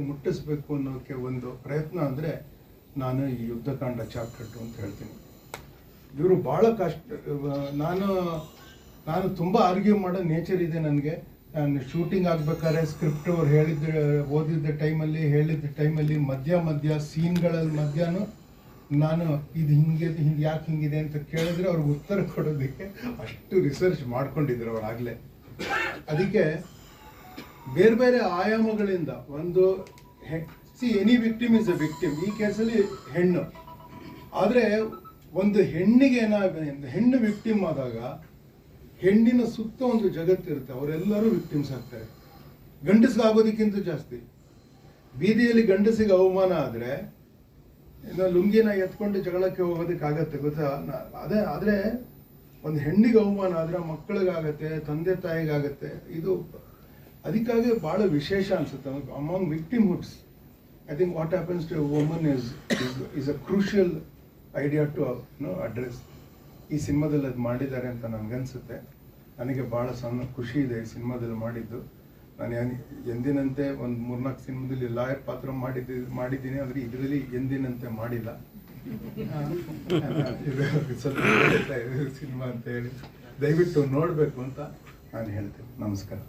ಮುಟ್ಟಿಸ್ಬೇಕು ಅನ್ನೋಕ್ಕೆ ಒಂದು ಪ್ರಯತ್ನ ಅಂದರೆ ನಾನು ಈ ಯುದ್ಧಕಾಂಡ ಚಾಪ್ಟರ್ 2 ಅಂತ ಹೇಳ್ತೀನಿ. ಇವರು ಭಾಳ ಕಷ್ಟ. ನಾನು ತುಂಬ ಆರ್ಗ್ಯೂ ಮಾಡೋ ನೇಚರ್ ಇದೆ ನನಗೆ. ನಾನು ಶೂಟಿಂಗ್ ಆಗಬೇಕಾದ್ರೆ ಸ್ಕ್ರಿಪ್ಟ್ ಅವ್ರು ಓದಿದ್ದ ಟೈಮಲ್ಲಿ ಮಧ್ಯ ಸೀನ್ಗಳಲ್ಲಿ ಮಧ್ಯನೂ ನಾನು ಇದು ಹಿಂಗೆ ಯಾಕೆ ಹಿಂಗಿದೆ ಅಂತ ಕೇಳಿದ್ರೆ ಅವ್ರಿಗೆ ಉತ್ತರ ಕೊಡೋದಕ್ಕೆ ಅಷ್ಟು ರಿಸರ್ಚ್ ಮಾಡ್ಕೊಂಡಿದ್ರು ಅವ್ರು ಆಗಲೇ. ಅದಕ್ಕೆ ಬೇರೆ ಬೇರೆ ಆಯಾಮಗಳಿಂದ ಒಂದು any victim is a victim. ಈ ಕೇಸಲ್ಲಿ ಹೆಣ್ಣು ಆದರೆ ಒಂದು ಹೆಣ್ಣಿಗೆ ಹೆಣ್ಣು ವಿಕ್ಟಿಮ್ ಆದಾಗ ಹೆಣ್ಣಿನ ಸುತ್ತ ಒಂದು ಜಗತ್ತಿರುತ್ತೆ, ಅವರೆಲ್ಲರೂ ವಿಕ್ಟಿಮ್ಸ್ ಆಗ್ತಾರೆ. ಗಂಡಸಿಗಾಗೋದಕ್ಕಿಂತ ಜಾಸ್ತಿ. ಬೀದಿಯಲ್ಲಿ ಗಂಡಸಿಗೆ ಅವಮಾನ ಆದರೆ ಲುಂಗಿನ ಎತ್ಕೊಂಡು ಜಗಳಕ್ಕೆ ಹೋಗೋದಕ್ಕಾಗತ್ತೆ, ಗೊತ್ತಾ? ಆದರೆ ಒಂದು ಹೆಣ್ಣಿಗೆ ಅವಮಾನ ಆದರೆ ಮಕ್ಕಳಿಗಾಗತ್ತೆ, ತಂದೆ ತಾಯಿಗಾಗತ್ತೆ. ಇದು ಅದಕ್ಕಾಗಿ ಭಾಳ ವಿಶೇಷ ಅನಿಸುತ್ತೆ among victimhoods. I think what happens to woman is a crucial idea to address. ಈ ಸಿನಿಮಾದಲ್ಲಿ ಅದು ಮಾಡಿದ್ದಾರೆ ಅಂತ ನನಗನ್ಸುತ್ತೆ. ನನಗೆ ಭಾಳ ಖುಷಿ ಇದೆ ಈ ಸಿನಿಮಾದಲ್ಲಿ ಮಾಡಿದ್ದು. ನಾನು ಎಂದಿನಂತೆ ಒಂದು 3-4 ಸಿನಿಮಾದಲ್ಲಿ ಲಾಯರ್ ಪಾತ್ರ ಮಾಡಿದ್ದೀನಿ, ಆದರೆ ಇದರಲ್ಲಿ ಎಂದಿನಂತೆ ಮಾಡಿಲ್ಲ. ಸ್ವಲ್ಪ ಸಿನಿಮಾ ಅಂತ ಹೇಳಿ ದಯವಿಟ್ಟು ನೋಡಬೇಕು ಅಂತ ನಾನು ಹೇಳ್ತೇನೆ. ನಮಸ್ಕಾರ.